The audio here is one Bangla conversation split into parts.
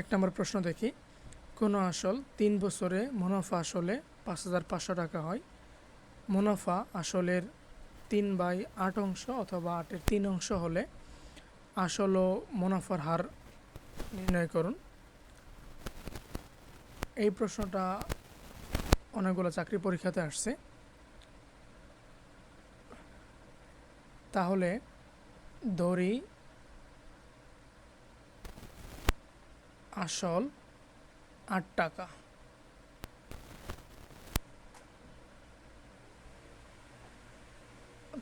এক নম্বর প্রশ্ন দেখি। কোনো আসল 3 বছরে মুনাফা আসলে 5,500 টাকা হয়। মুনাফা আসলের 3/8 অংশ অথবা 8-এর 3 অংশ হলে আসল ও মুনাফার হার নির্ণয় করুন। এই প্রশ্নটা অনেকগুলো চাকরি পরীক্ষাতে আসছে। তাহলে ধরি আসল 8 টাকা,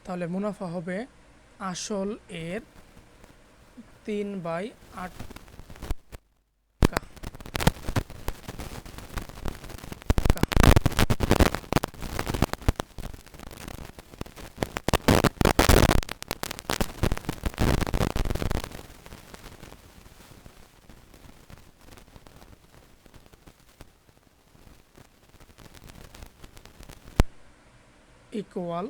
তাহলে মুনাফা হবে আসল এর 3/8 টাকা। ইকুয়াল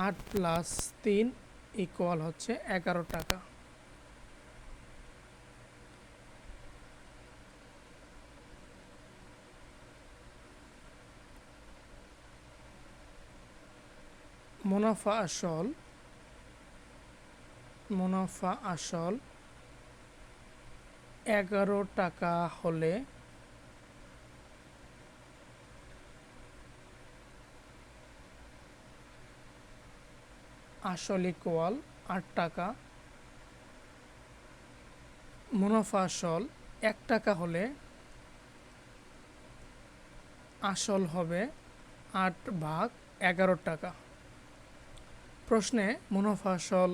8 প্লাস 3 ইকুয়াল হচ্ছে 11 টাকা। মুনাফা আসল 11 টাকা হলে আসল ইকুয়াল 8 টাকা। মুনাফা আসল 1 টাকা হলে আসল হবে 8/11 টাকা। প্রশ্নে মুনাফা আসল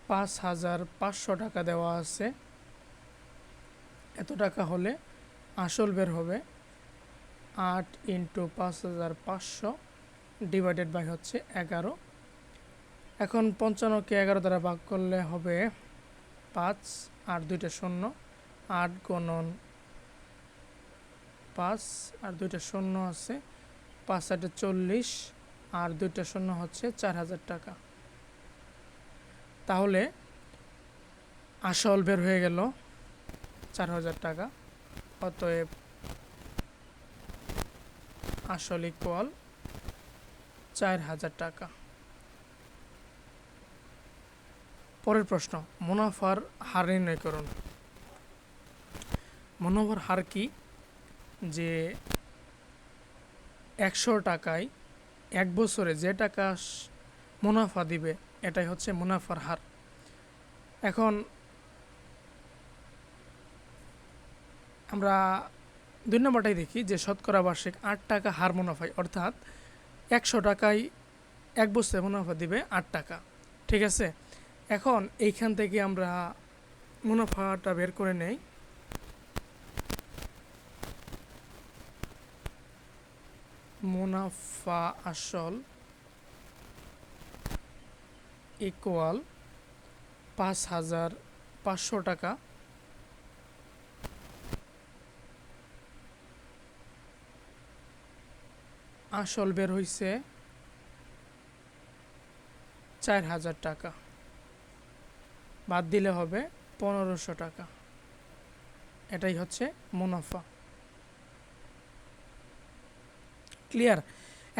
5,500 টাকা দেওয়া আছে। এত টাকা হলে আসল বের হবে 8 × 5,500 ডিভাইডেড বাই হচ্ছে 11। এখন 55কে 11 দ্বারা ভাগ করলে হবে 5 আর 2টা শূন্য, 8 গুণন 5 আর 2টা শূন্য আছে, 5 8 40 আর 2টা শূন্য হচ্ছে 4,000 টাকা। তাহলে আসল বের হয়ে গেল 4,000 টাকা। অতএব আসল ইকুয়াল 4,000 টাকা। পরের প্রশ্ন, মুনাফার হার নির্ণয় করুন। মুনাফার হার কি? যে 100 টাকায় 1 বছরে যে টাকা মুনাফা দিবে এটাই হচ্ছে মুনাফার হার। এখন আমরা 2 নম্বরটাই দেখি যে শতকরা বার্ষিক 8 টাকা হার মুনাফায়, অর্থাৎ 100 টাকায় 1 বছরে মুনাফা দিবে 8 টাকা। ঠিক আছে, এখন এইখান থেকে আমরা মুনাফাটা বের করে নেই। মুনাফা আসল ইকুয়াল 5,500 টাকা। আসল বের হইছে 4,000 টাকা, বাদ দিলে হবে 1,500 টাকা। এটাই হচ্ছে মুনাফা। ক্লিয়ার?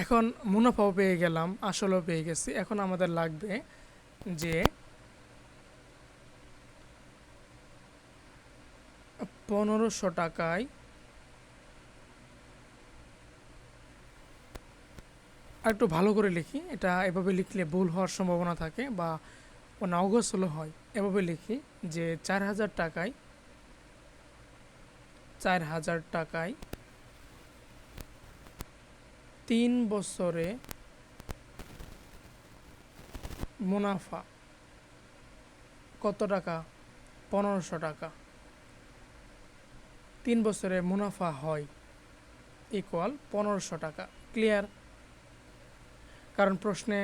এখন মুনাফাও পেয়ে গেলাম, আসলও পেয়ে গেছি। এখন আমাদের লাগবে যে 1,500 টাকায় একটু ভালো করে লিখি, এটা এভাবে লিখলে ভুল হওয়ার সম্ভাবনা থাকে বা অগোছালো হয়। এভাবে লিখি যে 4,000 টাকায় 3 বছরে মুনাফা কত টাকা? 1,500 টাকা। 3 বছরে মুনাফা হয় ইকুয়াল 1,500 টাকা। ক্লিয়ার? কারণ প্রশ্নে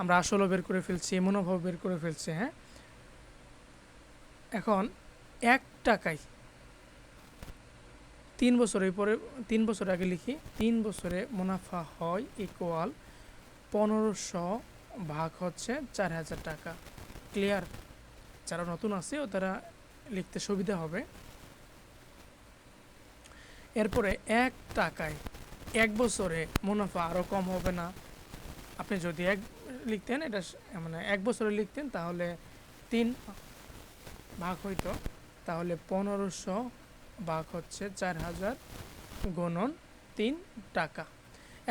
আমরা আসলও বের করে ফেলছি, মুনাফাও বের করে ফেলছি। হ্যাঁ, এখন 1 টাকায় 3 বছরের পরে 3 বছর আগে লিখি, 3 বছরে মুনাফা হয় ইকুয়াল 1,500 ভাগ হচ্ছে 4,000 টাকা। ক্লিয়ার? যারা নতুন আছে ও তারা লিখতে সুবিধা হবে। এরপরে 1 টাকায় 1 বছরে মুনাফা আরও কম হবে না? আপনি যদি লিখতেন, এটা মানে 1 বছরে লিখতেন তাহলে 3 ভাগ হইতো, তাহলে 1500 ভাগ হচ্ছে 4000 গুণন 3 টাকা।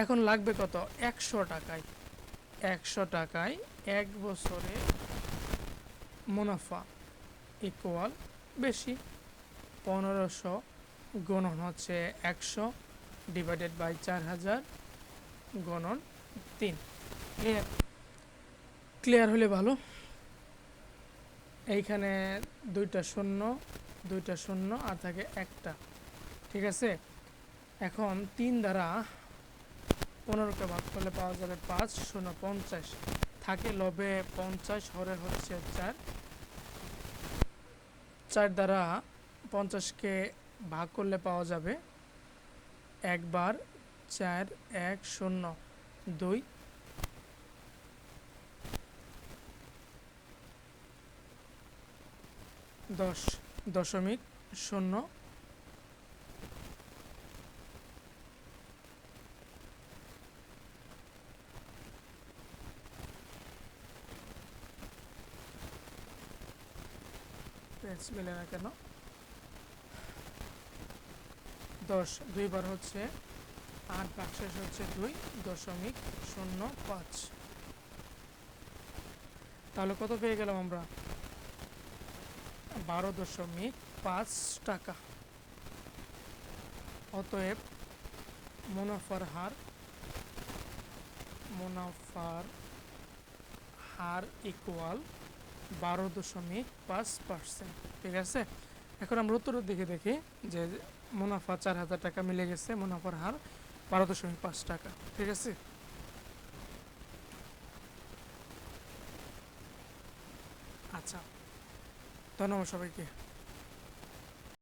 এখন লাগবে কত? 100 টাকায়। 100 টাকায় 1 বছরে মুনাফা ইকুয়াল বেশি, 1500 গুণন হচ্ছে 100 ডিভাইডেড বাই 4000 গুণন 3। ক্লিয়ার? ক্লিয়ার হলে ভালো। এইখানে 2টা শূন্য, 2টা শূন্য আর থাকে একটা। ঠিক আছে, এখন 3 দ্বারা 15কে ভাগ করলে পাওয়া যাবে 5 শূন্য 50, থাকে লবে 50, হরে হচ্ছে 4। 4 দ্বারা 50কে ভাগ করলে পাওয়া যাবে 1 বার 4 1 0 2 10.0 পেজ মিলে না কেন? 10 2 বার হচ্ছে 8, ভাগশেষ হচ্ছে 2.05। তাহলে কত পেয়ে গেলাম আমরা? 12.5 টাকা। অতএব মুনাফার হার ইকুয়াল 12.5%। ঠিক আছে, এখন আমরা উত্তরের দিকে দেখি যে মুনাফা 4000 টাকা মিলে গেছে, মুনাফার হার 12.5 টাকা। ঠিক আছে, আচ্ছা, ধন্যবাদ সবাইকে।